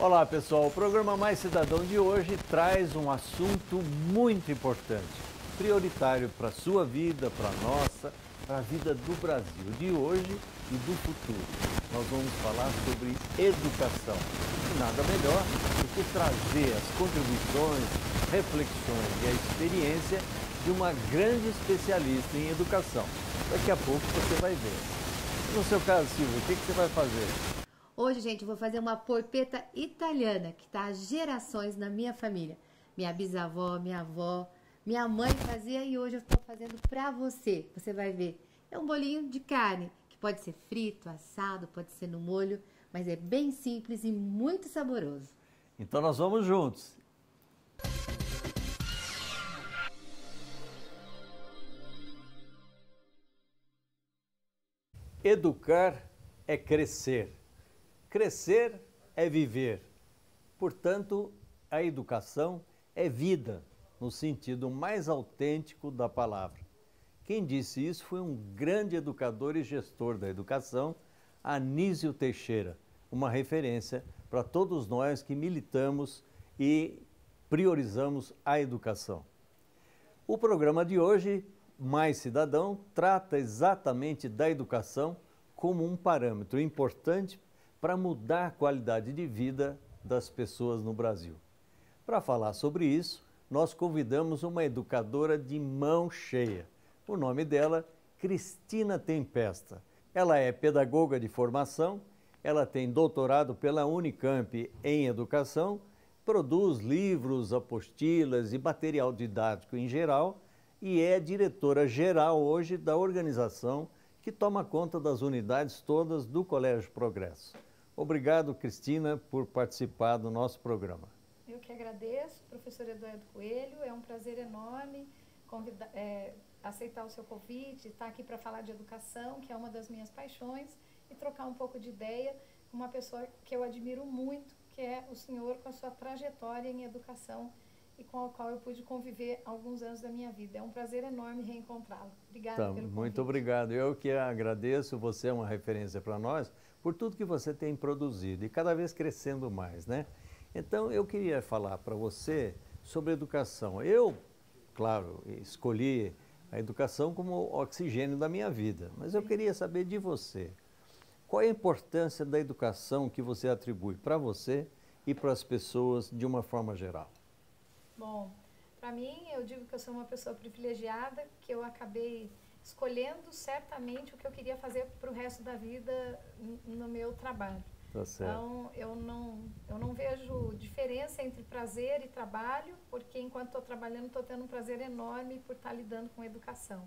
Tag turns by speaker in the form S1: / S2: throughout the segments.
S1: Olá pessoal, o programa Mais Cidadão de hoje traz um assunto muito importante, prioritário para a sua vida, para a nossa, para a vida do Brasil de hoje e do futuro. Nós vamos falar sobre educação e nada melhor do que trazer as contribuições, reflexões e a experiência de uma grande especialista em educação. Daqui a pouco você vai ver. No seu caso, Silvia, o que você vai fazer?
S2: Hoje, gente, eu vou fazer uma polpetta italiana que está há gerações na minha família. Minha bisavó, minha avó, minha mãe fazia e hoje eu estou fazendo para você. Você vai ver. É um bolinho de carne que pode ser frito, assado, pode ser no molho, mas é bem simples e muito saboroso.
S1: Então nós vamos juntos. Educar é crescer. Crescer é viver. Portanto, a educação é vida, no sentido mais autêntico da palavra. Quem disse isso foi um grande educador e gestor da educação, Anísio Teixeira, uma referência para todos nós que militamos e priorizamos a educação. O programa de hoje, Mais Cidadão, trata exatamente da educação como um parâmetro importante para mudar a qualidade de vida das pessoas no Brasil. Para falar sobre isso, nós convidamos uma educadora de mão cheia. O nome dela, Cristina Tempesta. Ela é pedagoga de formação, ela tem doutorado pela Unicamp em educação, produz livros, apostilas e material didático em geral e é diretora-geral hoje da organização que toma conta das unidades todas do Colégio Progresso. Obrigado, Cristina, por participar do nosso programa.
S3: Eu que agradeço, professor Eduardo Coelho, é um prazer enorme aceitar o seu convite, estar aqui para falar de educação, que é uma das minhas paixões, e trocar um pouco de ideia com uma pessoa que eu admiro muito, que é o senhor com a sua trajetória em educação e com a qual eu pude conviver alguns anos da minha vida. É um prazer enorme reencontrá-lo. Obrigada pelo convite.
S1: Muito obrigado. Eu que agradeço, você é uma referência para nós, por tudo que você tem produzido e cada vez crescendo mais, né? Então, eu queria falar para você sobre educação. Eu, claro, escolhi a educação como oxigênio da minha vida, mas eu queria saber de você. Qual é a importância da educação que você atribui para você e para as pessoas de uma forma geral?
S3: Bom, para mim, eu digo que eu sou uma pessoa privilegiada, que eu acabei escolhendo certamente o que eu queria fazer para o resto da vida no meu trabalho.
S1: Tá certo.
S3: Então, eu não vejo diferença entre prazer e trabalho, porque enquanto estou trabalhando, estou tendo um prazer enorme por estar lidando com educação.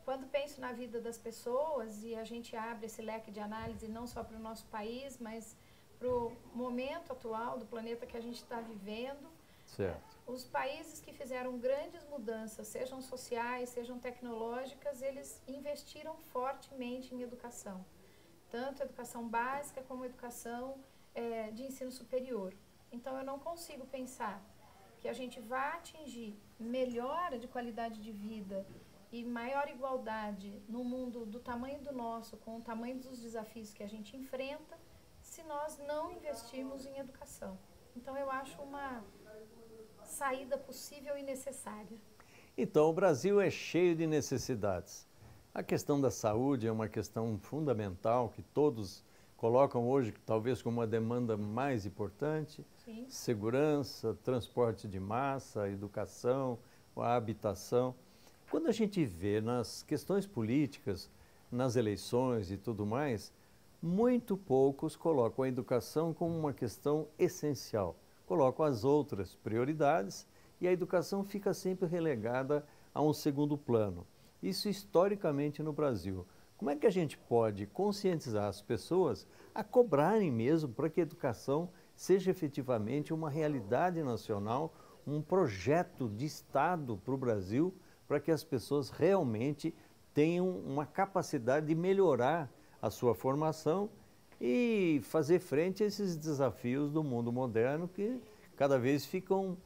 S3: Quando penso na vida das pessoas, e a gente abre esse leque de análise não só para o nosso país, mas para o momento atual do planeta que a gente está vivendo,
S1: certo.
S3: Os países que fizeram grandes mudanças, sejam sociais, sejam tecnológicas, eles investiram fortemente em educação. Tanto educação básica como educação de ensino superior. Então, eu não consigo pensar que a gente vá atingir melhora de qualidade de vida e maior igualdade no mundo do tamanho do nosso, com o tamanho dos desafios que a gente enfrenta, se nós não investirmos em educação. Então, eu acho uma saída possível e necessária.
S1: Então, o Brasil é cheio de necessidades. A questão da saúde é uma questão fundamental que todos colocam hoje, talvez como uma demanda mais importante.
S3: Sim.
S1: Segurança, transporte de massa, educação, a habitação. Quando a gente vê nas questões políticas, nas eleições e tudo mais, muito poucos colocam a educação como uma questão essencial. Colocam as outras prioridades e a educação fica sempre relegada a um segundo plano. Isso historicamente no Brasil. Como é que a gente pode conscientizar as pessoas a cobrarem mesmo para que a educação seja efetivamente uma realidade nacional, um projeto de Estado para o Brasil, para que as pessoas realmente tenham uma capacidade de melhorar a sua formação e fazer frente a esses desafios do mundo moderno que cada vez ficam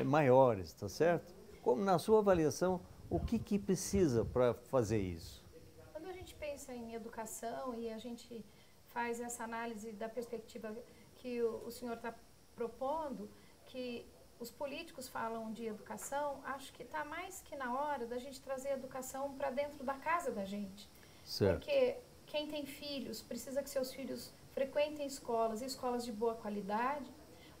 S1: maiores, tá certo? Como, na sua avaliação, o que precisa para fazer isso?
S3: Quando a gente pensa em educação e a gente faz essa análise da perspectiva que que o senhor está propondo, que os políticos falam de educação, acho que está mais que na hora da gente trazer a educação para dentro da casa da gente.
S1: Certo.
S3: Porque quem tem filhos precisa que seus filhos frequentem escolas e escolas de boa qualidade.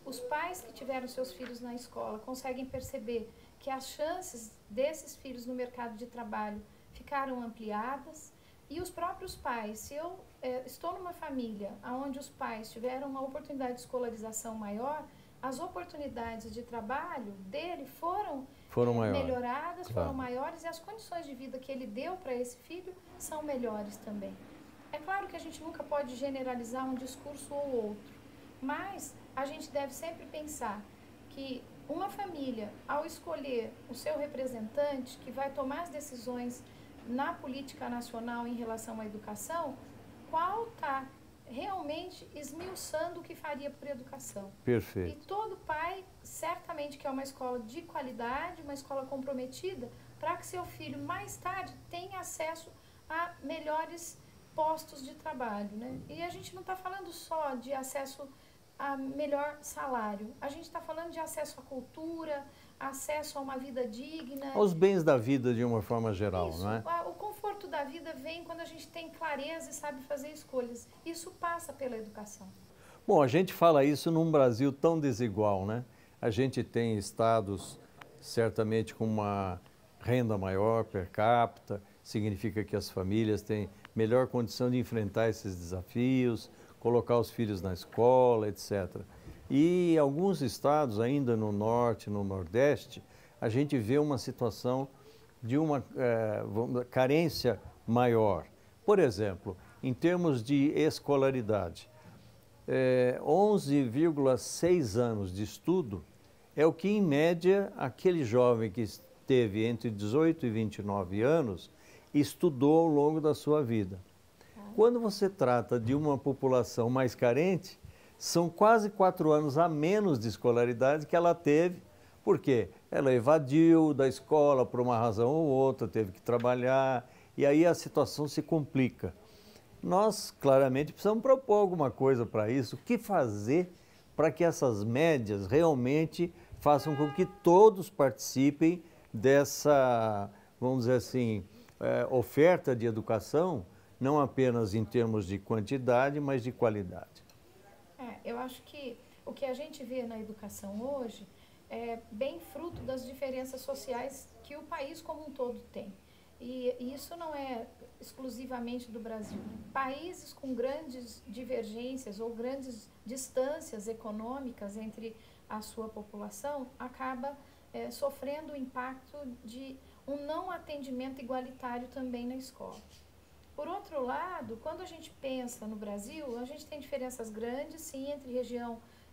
S3: Os pais que tiveram seus filhos na escola conseguem perceber que as chances desses filhos no mercado de trabalho ficaram ampliadas. E os próprios pais, se eu estou numa família onde os pais tiveram uma oportunidade de escolarização maior, as oportunidades de trabalho dele foram melhoradas,
S1: claro.
S3: foram maiores, e as condições de vida que ele deu para esse filho são melhores também. É claro que a gente nunca pode generalizar um discurso ou outro, mas a gente deve sempre pensar que uma família, ao escolher o seu representante, que vai tomar as decisões na política nacional em relação à educação, qual está realmente esmiuçando o que faria por educação.
S1: Perfeito.
S3: E todo pai certamente quer uma escola de qualidade, uma escola comprometida, para que seu filho mais tarde tenha acesso a melhores postos de trabalho, né? E a gente não está falando só de acesso a melhor salário, a gente está falando de acesso à cultura, acesso a uma vida digna.
S1: Aos bens da vida de uma forma geral,
S3: Isso,
S1: não é?
S3: O conforto da vida vem quando a gente tem clareza e sabe fazer escolhas. Isso passa pela educação.
S1: Bom, a gente fala isso num Brasil tão desigual, né? A gente tem estados certamente com uma renda maior per capita, significa que as famílias têm melhor condição de enfrentar esses desafios, colocar os filhos na escola, etc. E alguns estados, ainda no norte, no nordeste, a gente vê uma situação de uma carência maior. Por exemplo, em termos de escolaridade, 11,6 anos de estudo é o que, em média, aquele jovem que teve entre 18 e 29 anos estudou ao longo da sua vida. Quando você trata de uma população mais carente, são quase 4 anos a menos de escolaridade que ela teve, porque ela evadiu da escola por uma razão ou outra, teve que trabalhar, e aí a situação se complica. Nós, claramente, precisamos propor alguma coisa para isso. O que fazer para que essas médias realmente façam com que todos participem dessa, vamos dizer assim, oferta de educação, não apenas em termos de quantidade, mas de qualidade.
S3: Eu acho que o que a gente vê na educação hoje é bem fruto das diferenças sociais que o país como um todo tem. E isso não é exclusivamente do Brasil. Países com grandes divergências ou grandes distâncias econômicas entre a sua população acaba sofrendo o impacto de um não atendimento igualitário também na escola. Por outro lado, quando a gente pensa no Brasil, a gente tem diferenças grandes, sim, entre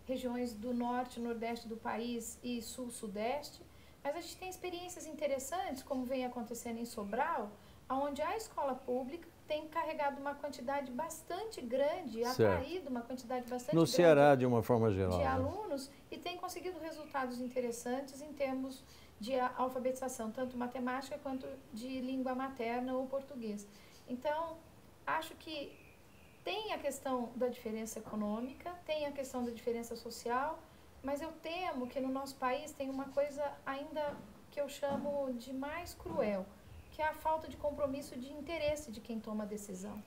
S3: regiões do norte e nordeste do país e sul-sudeste, mas a gente tem experiências interessantes, como vem acontecendo em Sobral, onde a escola pública tem carregado uma quantidade bastante grande, atraído uma quantidade bastante grande
S1: no Ceará, de uma forma geral,
S3: de alunos, e tem conseguido resultados interessantes em termos de alfabetização, tanto matemática quanto de língua materna ou português. Então, acho que tem a questão da diferença econômica, tem a questão da diferença social, mas eu temo que no nosso país tem uma coisa ainda que eu chamo de mais cruel, que é a falta de compromisso de interesse de quem toma a decisão.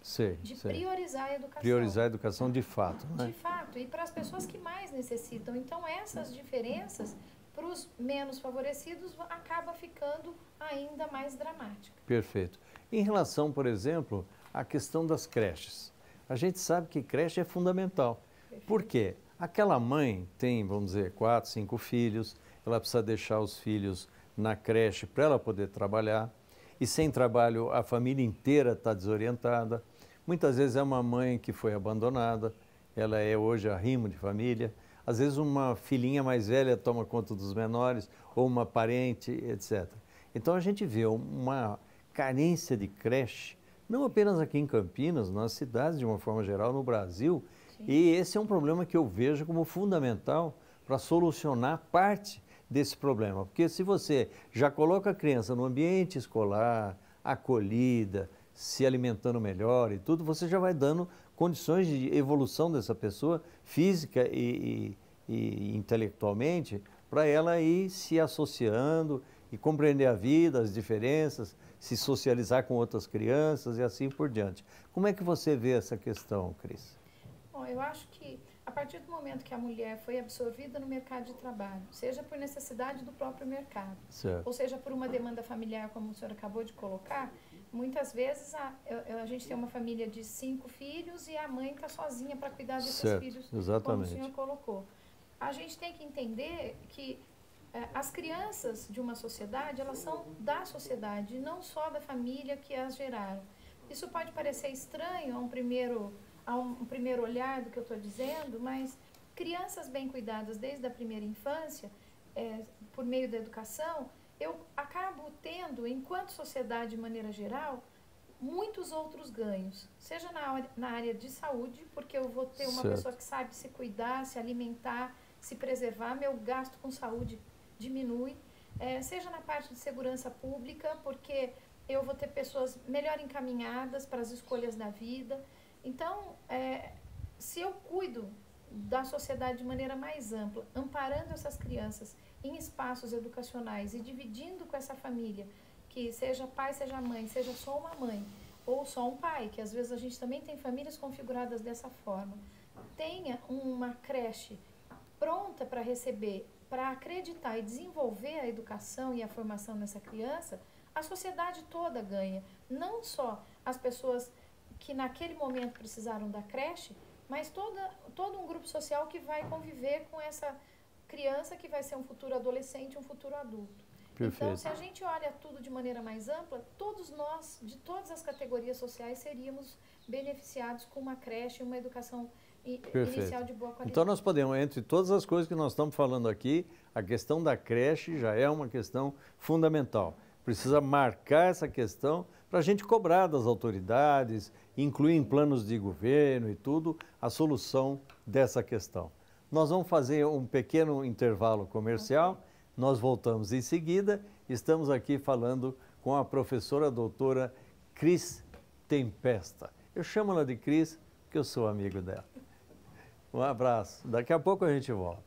S3: Priorizar a educação.
S1: Priorizar a educação de fato, né?
S3: De fato, e para as pessoas que mais necessitam. Então, essas diferenças, para os menos favorecidos, acaba ficando ainda mais dramática.
S1: Perfeito. Em relação, por exemplo, à questão das creches. A gente sabe que creche é fundamental.
S3: Perfeito.
S1: Por quê? Aquela mãe tem, vamos dizer, 4, 5 filhos, ela precisa deixar os filhos na creche para ela poder trabalhar, e sem trabalho a família inteira está desorientada. Muitas vezes é uma mãe que foi abandonada, ela é hoje arrimo de família, às vezes uma filhinha mais velha toma conta dos menores, ou uma parente, etc. Então a gente vê uma carência de creche, não apenas aqui em Campinas, nas cidades de uma forma geral, no Brasil. Sim. E esse é um problema que eu vejo como fundamental para solucionar parte desse problema. Porque se você já coloca a criança no ambiente escolar, acolhida, se alimentando melhor e tudo, você já vai dando condições de evolução dessa pessoa, física e intelectualmente, para ela ir se associando e compreender a vida, as diferenças, se socializar com outras crianças e assim por diante. Como é que você vê essa questão, Cris?
S3: Bom, eu acho que a partir do momento que a mulher foi absorvida no mercado de trabalho, seja por necessidade do próprio mercado,
S1: Certo.
S3: ou seja por uma demanda familiar, como o senhor acabou de colocar, muitas vezes a gente tem uma família de 5 filhos e a mãe está sozinha para cuidar desses
S1: Certo,
S3: filhos,
S1: exatamente.
S3: como o senhor colocou. A gente tem que entender que as crianças de uma sociedade, elas são da sociedade, não só da família que as geraram. Isso pode parecer estranho a um primeiro olhar do que eu estou dizendo, mas crianças bem cuidadas desde a primeira infância, por meio da educação, eu acabo tendo, enquanto sociedade de maneira geral, muitos outros ganhos. Seja na área de saúde, porque eu vou ter uma
S1: Certo.
S3: pessoa que sabe se cuidar, se alimentar, se preservar, meu gasto com saúde diminui. Seja na parte de segurança pública, porque eu vou ter pessoas melhor encaminhadas para as escolhas da vida. Então, se eu cuido da sociedade de maneira mais ampla, amparando essas crianças em espaços educacionais e dividindo com essa família, que seja pai, seja mãe, seja só uma mãe ou só um pai, que às vezes a gente também tem famílias configuradas dessa forma, tenha uma creche pronta para receber, para acreditar e desenvolver a educação e a formação nessa criança, a sociedade toda ganha. Não só as pessoas que naquele momento precisaram da creche, mas todo um grupo social que vai conviver com essa criança que vai ser um futuro adolescente, um futuro adulto.
S1: Perfeito.
S3: Então, se a gente olha tudo de maneira mais ampla, todos nós, de todas as categorias sociais, seríamos beneficiados com uma creche e uma educação inicial de boa qualidade.
S1: Então nós podemos, entre todas as coisas que nós estamos falando aqui, a questão da creche já é uma questão fundamental. Precisa marcar essa questão para a gente cobrar das autoridades, incluir em planos de governo e tudo, a solução dessa questão. Nós vamos fazer um pequeno intervalo comercial, nós voltamos em seguida, estamos aqui falando com a professora doutora Cris Tempesta. Eu chamo ela de Cris porque eu sou amigo dela. Um abraço, daqui a pouco a gente volta.